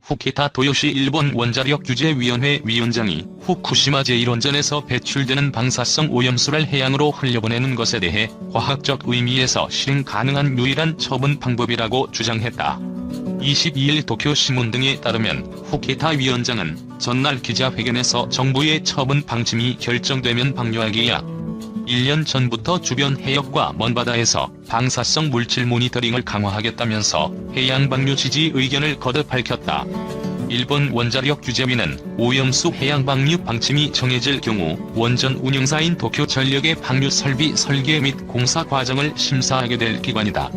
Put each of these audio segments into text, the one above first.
후케타 토요시 일본 원자력규제위원회 위원장이 후쿠시마 제1원전에서 배출되는 방사성 오염수를 해양으로 흘려보내는 것에 대해 과학적 의미에서 실행 가능한 유일한 처분 방법이라고 주장했다. 22일 도쿄신문 등에 따르면 후케타 위원장은 전날 기자회견에서 정부의 처분 방침이 결정되면 방류하기 약 1년 전부터 주변 해역과 먼바다에서 방사성 물질 모니터링을 강화하겠다면서 해양 방류 지지 의견을 거듭 밝혔다. 일본 원자력규제위는 오염수 해양 방류 방침이 정해질 경우 원전 운영사인 도쿄전력의 방류 설비 설계 및 공사 과정을 심사하게 될 기관이다.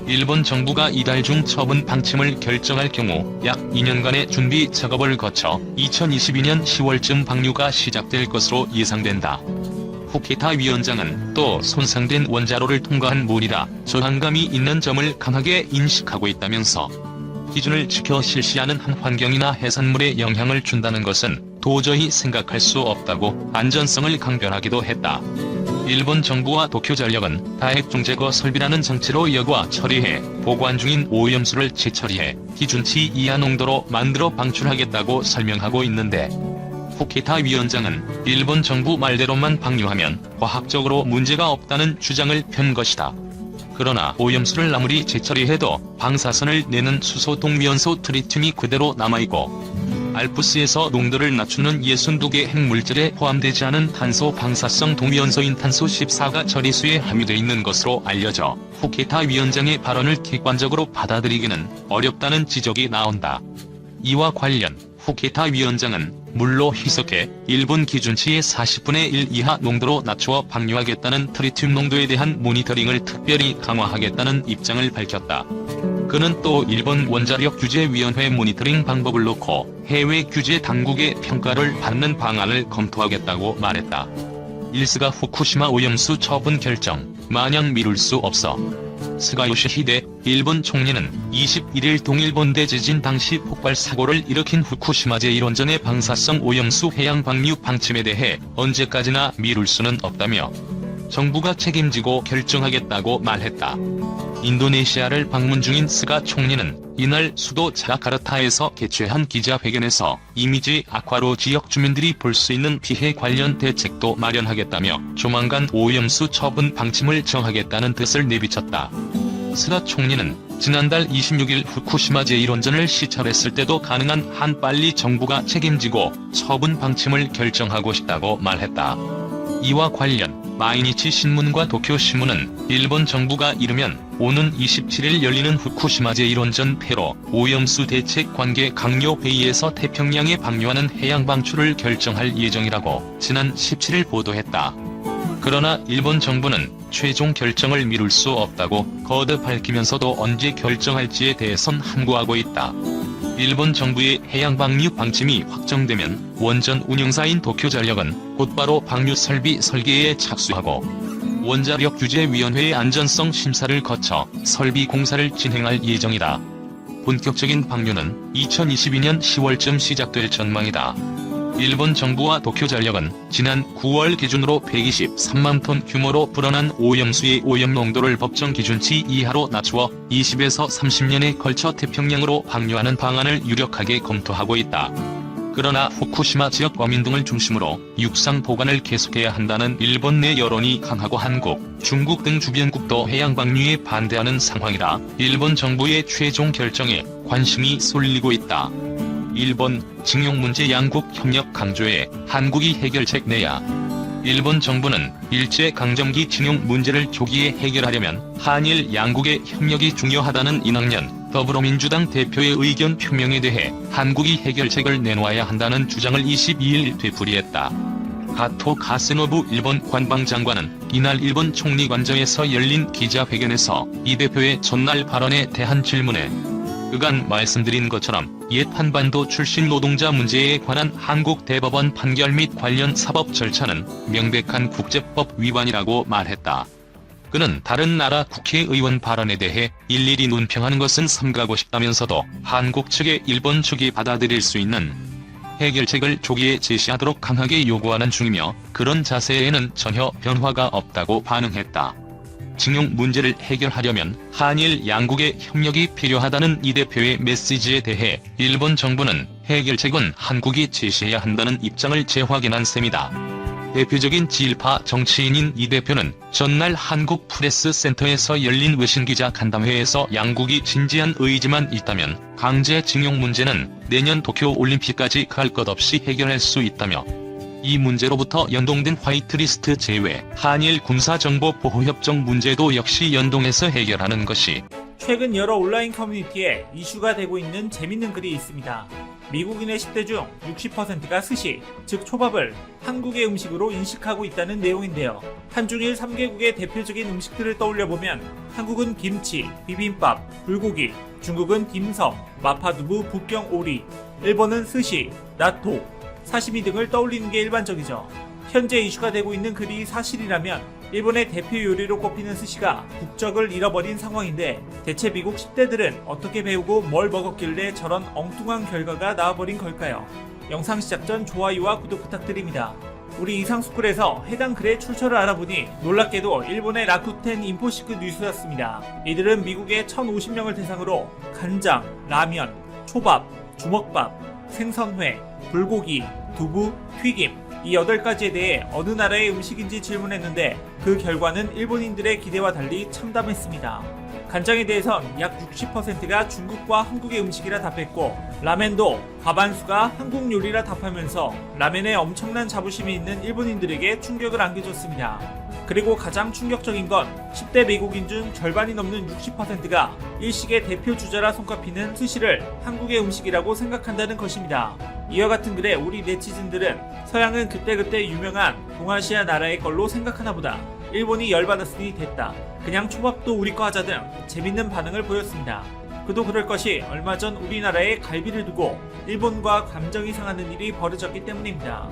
일본 정부가 이달 중 처분 방침을 결정할 경우 약 2년간의 준비 작업을 거쳐 2022년 10월쯤 방류가 시작될 것으로 예상된다. 후케타 위원장은 또 손상된 원자로를 통과한 물이라 저항감이 있는 점을 강하게 인식하고 있다면서 기준을 지켜 실시하는 한 환경이나 해산물에 영향을 준다는 것은 도저히 생각할 수 없다고 안전성을 강변하기도 했다. 일본 정부와 도쿄전력은 다핵종 제거 설비라는 장치로 여과 처리해 보관 중인 오염수를 재처리해 기준치 이하 농도로 만들어 방출하겠다고 설명하고 있는데, 후케타 위원장은 일본 정부 말대로만 방류하면 과학적으로 문제가 없다는 주장을 편 것이다. 그러나 오염수를 아무리 재처리해도 방사선을 내는 수소 동위원소 트리튬이 그대로 남아있고 알프스에서 농도를 낮추는 62개 핵물질에 포함되지 않은 탄소 방사성 동위원소인 탄소 14가 처리수에 함유돼 있는 것으로 알려져 후케타 위원장의 발언을 객관적으로 받아들이기는 어렵다는 지적이 나온다. 이와 관련 후케타 위원장은 물로 희석해 일본 기준치의 40분의 1 이하 농도로 낮추어 방류하겠다는 트리튬 농도에 대한 모니터링을 특별히 강화하겠다는 입장을 밝혔다. 그는 또 일본 원자력규제위원회 모니터링 방법을 놓고 해외 규제 당국의 평가를 받는 방안을 검토하겠다고 말했다. 일스가 후쿠시마 오염수 처분 결정 마냥 미룰 수 없어. 스가 요시히데 일본 총리는 21일 동일본 대지진 당시 폭발 사고를 일으킨 후쿠시마 제1원전의 방사성 오염수 해양 방류 방침에 대해 언제까지나 미룰 수는 없다며 정부가 책임지고 결정하겠다고 말했다. 인도네시아를 방문 중인 스가 총리는 이날 수도 자카르타에서 개최한 기자회견에서 이미지 악화로 지역 주민들이 볼 수 있는 피해 관련 대책도 마련하겠다며 조만간 오염수 처분 방침을 정하겠다는 뜻을 내비쳤다. 스가 총리는 지난달 26일 후쿠시마 제1원전을 시찰했을 때도 가능한 한 빨리 정부가 책임지고 처분 방침을 결정하고 싶다고 말했다. 이와 관련 마이니치 신문과 도쿄 신문은 일본 정부가 이르면 오는 27일 열리는 후쿠시마 제1원전 폐로 오염수 대책 관계 강요 회의에서 태평양에 방류하는 해양 방출을 결정할 예정이라고 지난 17일 보도했다. 그러나 일본 정부는 최종 결정을 미룰 수 없다고 거듭 밝히면서도 언제 결정할지에 대해선 함구하고 있다. 일본 정부의 해양 방류 방침이 확정되면 원전 운영사인 도쿄전력은 곧바로 방류 설비 설계에 착수하고 원자력규제위원회의 안전성 심사를 거쳐 설비 공사를 진행할 예정이다. 본격적인 방류는 2022년 10월쯤 시작될 전망이다. 일본 정부와 도쿄전력은 지난 9월 기준으로 123만 톤 규모로 불어난 오염수의 오염 농도를 법정 기준치 이하로 낮추어 20에서 30년에 걸쳐 태평양으로 방류하는 방안을 유력하게 검토하고 있다. 그러나 후쿠시마 지역 어민 등을 중심으로 육상 보관을 계속해야 한다는 일본 내 여론이 강하고 한국, 중국 등 주변국도 해양 방류에 반대하는 상황이라 일본 정부의 최종 결정에 관심이 쏠리고 있다. 일본, 징용 문제 양국 협력 강조해 한국이 해결책 내야. 일본 정부는 일제강점기 징용 문제를 조기에 해결하려면 한일 양국의 협력이 중요하다는 이낙연 더불어민주당 대표의 의견 표명에 대해 한국이 해결책을 내놓아야 한다는 주장을 22일 되풀이했다. 가토 가세노부 일본 관방장관은 이날 일본 총리 관저에서 열린 기자회견에서 이 대표의 전날 발언에 대한 질문에 그간 말씀드린 것처럼 옛 한반도 출신 노동자 문제에 관한 한국 대법원 판결 및 관련 사법 절차는 명백한 국제법 위반이라고 말했다. 그는 다른 나라 국회의원 발언에 대해 일일이 논평하는 것은 삼가고 싶다면서도 한국 측에 일본 측이 받아들일 수 있는 해결책을 조기에 제시하도록 강하게 요구하는 중이며 그런 자세에는 전혀 변화가 없다고 반응했다. 징용 문제를 해결하려면 한일 양국의 협력이 필요하다는 이 대표의 메시지에 대해 일본 정부는 해결책은 한국이 제시해야 한다는 입장을 재확인한 셈이다. 대표적인 지일파 정치인인 이 대표는 전날 한국 프레스센터에서 열린 외신기자 간담회에서 양국이 진지한 의지만 있다면 강제징용 문제는 내년 도쿄올림픽까지 갈 것 없이 해결할 수 있다며, 이 문제로부터 연동된 화이트리스트 제외, 한일 군사정보보호협정 문제도 역시 연동해서 해결하는 것이 최근 여러 온라인 커뮤니티에 이슈가 되고 있는 재밌는 글이 있습니다. 미국인의 10대 중 60%가 스시, 즉 초밥을 한국의 음식으로 인식하고 있다는 내용인데요. 한중일 3개국의 대표적인 음식들을 떠올려보면 한국은 김치, 비빔밥, 불고기, 중국은 딤섬, 마파두부, 북경 오리, 일본은 스시, 나토, 사시미 등을 떠올리는 게 일반적이죠. 현재 이슈가 되고 있는 글이 사실이라면 일본의 대표 요리로 꼽히는 스시가 국적을 잃어버린 상황인데, 대체 미국 10대들은 어떻게 배우고 뭘 먹었길래 저런 엉뚱한 결과가 나와버린 걸까요? 영상 시작 전 좋아요와 구독 부탁드립니다. 우리 이상스쿨에서 해당 글의 출처를 알아보니 놀랍게도 일본의 라쿠텐 인포시크 뉴스였습니다. 이들은 미국의 1050명을 대상으로 간장, 라면, 초밥, 주먹밥, 생선회, 불고기, 두부, 튀김, 이 8가지에 대해 어느 나라의 음식인지 질문했는데 그 결과는 일본인들의 기대와 달리 참담했습니다. 간장에 대해선 약 60%가 중국과 한국의 음식이라 답했고, 라멘도 과반수가 한국 요리라 답하면서 라멘에 엄청난 자부심이 있는 일본인들에게 충격을 안겨줬습니다. 그리고 가장 충격적인 건 10대 미국인 중 절반이 넘는 60%가 일식의 대표 주자라 손꼽히는 스시를 한국의 음식이라고 생각한다는 것입니다. 이와 같은 글에 우리 네티즌들은 서양은 그때그때 유명한 동아시아 나라의 걸로 생각하나 보다, 일본이 열받았으니 됐다, 그냥 초밥도 우리 거 하자 등 재밌는 반응을 보였습니다. 그도 그럴 것이 얼마 전 우리나라에 갈비를 두고 일본과 감정이 상하는 일이 벌어졌기 때문입니다.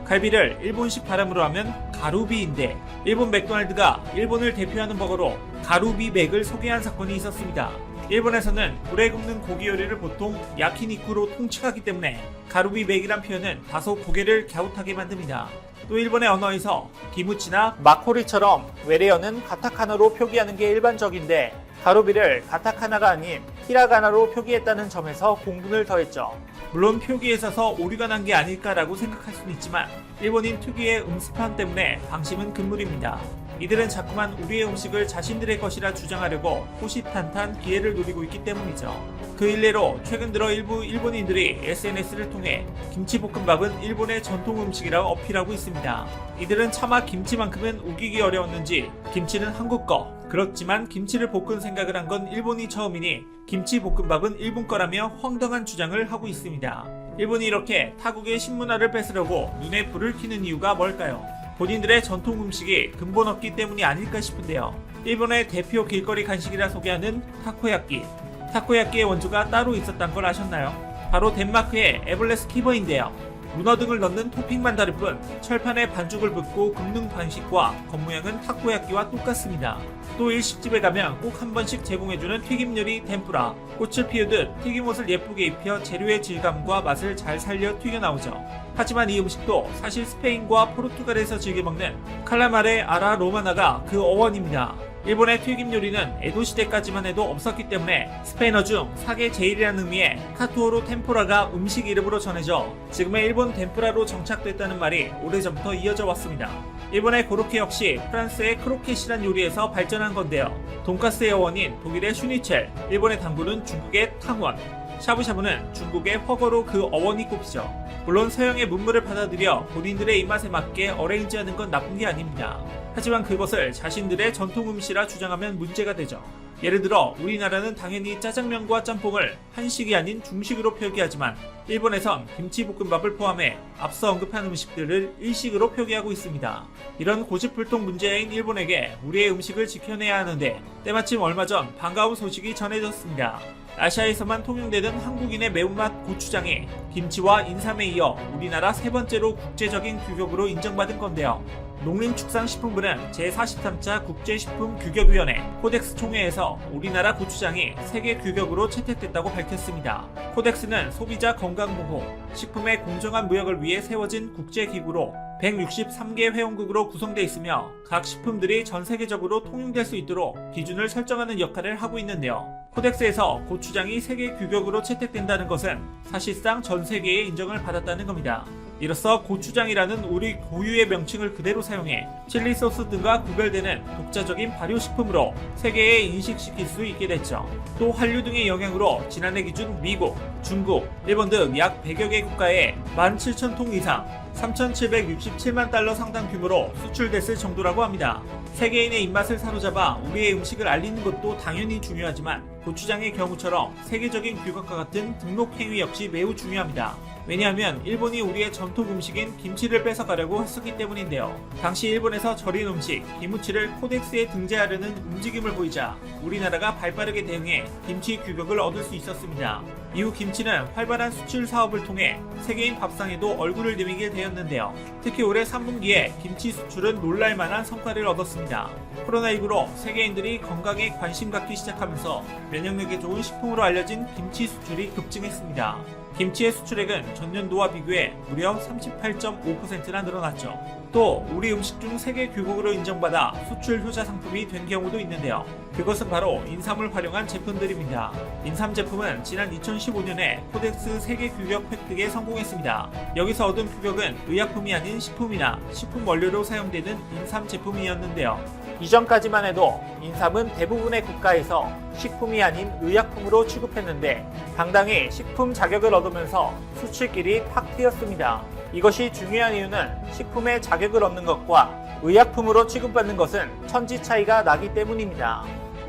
갈비를 일본식 발음으로 하면 가루비인데, 일본 맥도날드가 일본을 대표하는 버거로 가루비 맥을 소개한 사건이 있었습니다. 일본에서는 불에 굽는 고기 요리를 보통 야키니쿠로 통칭하기 때문에 가루비 맥이란 표현은 다소 고개를 갸웃하게 만듭니다. 또 일본의 언어에서 기무치나 마코리처럼 외래어는 가타카나로 표기하는 게 일반적인데, 가루비를 가타카나가 아닌 히라가나로 표기했다는 점에서 공분을 더했죠. 물론 표기에 있어서 오류가 난 게 아닐까라고 생각할 수는 있지만 일본인 특유의 음습함 때문에 방심은 금물입니다. 이들은 자꾸만 우리의 음식을 자신들의 것이라 주장하려고 호시탄탄 기회를 노리고 있기 때문이죠. 그 일례로 최근 들어 일부 일본인들이 SNS를 통해 김치볶음밥은 일본의 전통 음식이라고 어필하고 있습니다. 이들은 차마 김치만큼은 우기기 어려웠는지 김치는 한국 거, 그렇지만 김치를 볶은 생각을 한 건 일본이 처음이니 김치볶음밥은 일본 거라며 황당한 주장을 하고 있습니다. 일본이 이렇게 타국의 신문화를 뺏으려고 눈에 불을 켜는 이유가 뭘까요? 본인들의 전통 음식이 근본 없기 때문이 아닐까 싶은데요. 일본의 대표 길거리 간식이라 소개하는 타코야끼. 타코야끼의 원조가 따로 있었단 걸 아셨나요? 바로 덴마크의 에벌레스 키버인데요. 문어 등을 넣는 토핑만 다를 뿐 철판에 반죽을 붓고 굽는 방식과 겉모양은 타코야끼와 똑같습니다. 또 일식집에 가면 꼭 한 번씩 제공해주는 튀김요리 템푸라. 꽃을 피우듯 튀김옷을 예쁘게 입혀 재료의 질감과 맛을 잘 살려 튀겨 나오죠. 하지만 이 음식도 사실 스페인과 포르투갈에서 즐겨 먹는 칼라마레 아라 로마나가 그 어원입니다. 일본의 튀김 요리는 에도 시대까지만 해도 없었기 때문에 스페인어 중 사계 제일이라는 의미의 카투오로 템푸라가 음식 이름으로 전해져 지금의 일본 덴푸라로 정착됐다는 말이 오래전부터 이어져 왔습니다. 일본의 고로케 역시 프랑스의 크로켓이란 요리에서 발전한 건데요. 돈가스의 어원인 독일의 슈니첼, 일본의 당구는 중국의 탕원, 샤브샤브는 중국의 훠거로 그 어원이 꼽히죠. 물론 서양의 문물을 받아들여 본인들의 입맛에 맞게 어레인지하는 건 나쁜 게 아닙니다. 하지만 그것을 자신들의 전통 음식이라 주장하면 문제가 되죠. 예를 들어 우리나라는 당연히 짜장면과 짬뽕을 한식이 아닌 중식으로 표기하지만 일본에선 김치볶음밥을 포함해 앞서 언급한 음식들을 일식으로 표기하고 있습니다. 이런 고집불통 문제인 일본에게 우리의 음식을 지켜내야 하는데 때마침 얼마 전 반가운 소식이 전해졌습니다. 아시아에서만 통용되는 한국인의 매운맛 고추장이 김치와 인삼에 이어 우리나라 세 번째로 국제적인 규격으로 인정받은 건데요. 농림축산식품부는 제43차 국제식품규격위원회 코덱스 총회에서 우리나라 고추장이 세계 규격으로 채택됐다고 밝혔습니다. 코덱스는 소비자 건강보호, 식품의 공정한 무역을 위해 세워진 국제기구로 163개 회원국으로 구성되어 있으며 각 식품들이 전 세계적으로 통용될 수 있도록 기준을 설정하는 역할을 하고 있는데요. 코덱스에서 고추장이 세계 규격으로 채택된다는 것은 사실상 전 세계의 인정을 받았다는 겁니다. 이로써 고추장이라는 우리 고유의 명칭을 그대로 사용해 칠리 소스 등과 구별되는 독자적인 발효식품으로 세계에 인식시킬 수 있게 됐죠. 또 한류 등의 영향으로 지난해 기준 미국, 중국, 일본 등 약 100여 개 국가에 17,000통 이상 3,767만 달러 상당 규모로 수출됐을 정도라고 합니다. 세계인의 입맛을 사로잡아 우리의 음식을 알리는 것도 당연히 중요하지만 고추장의 경우처럼 세계적인 규격과 같은 등록 행위 역시 매우 중요합니다. 왜냐하면 일본이 우리의 전통 음식인 김치를 뺏어가려고 했었기 때문인데요. 당시 일본에서 절인 음식 기무치를 코덱스에 등재하려는 움직임을 보이자 우리나라가 발빠르게 대응해 김치 규격을 얻을 수 있었습니다. 이후 김치는 활발한 수출 사업을 통해 세계인 밥상에도 얼굴을 내미게 되었는데요. 특히 올해 3분기에 김치 수출은 놀랄만한 성과를 얻었습니다. 코로나19로 세계인들이 건강에 관심 갖기 시작하면서 면역력에 좋은 식품으로 알려진 김치 수출이 급증했습니다. 김치의 수출액은 전년도와 비교해 무려 38.5%나 늘어났죠. 또 우리 음식 중 세계 규격으로 인정받아 수출 효자 상품이 된 경우도 있는데요. 그것은 바로 인삼을 활용한 제품들입니다. 인삼 제품은 지난 2015년에 코덱스 세계 규격 획득에 성공했습니다. 여기서 얻은 규격은 의약품이 아닌 식품이나 식품 원료로 사용되는 인삼 제품이었는데요. 이전까지만 해도 인삼은 대부분의 국가에서 식품이 아닌 의약품으로 취급했는데 당당히 식품 자격을 얻으면서 수출길이 팍 트였습니다. 이것이 중요한 이유는 식품의 자격을 얻는 것과 의약품으로 취급받는 것은 천지 차이가 나기 때문입니다.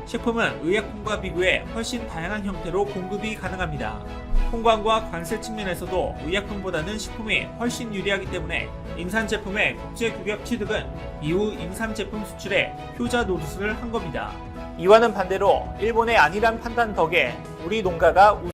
식품은 의약품과 비교해 훨씬 다양한 형태로 공급이 가능합니다. 통관과 관세 측면에서도 의약품보다는 식품이 훨씬 유리하기 때문에 인삼 제품의 국제 규격 취득은 이후 인삼 제품 수출에 효자 노릇을 한 겁니다. 이와는 반대로 일본의 안일한 판단 덕에 우리 농가가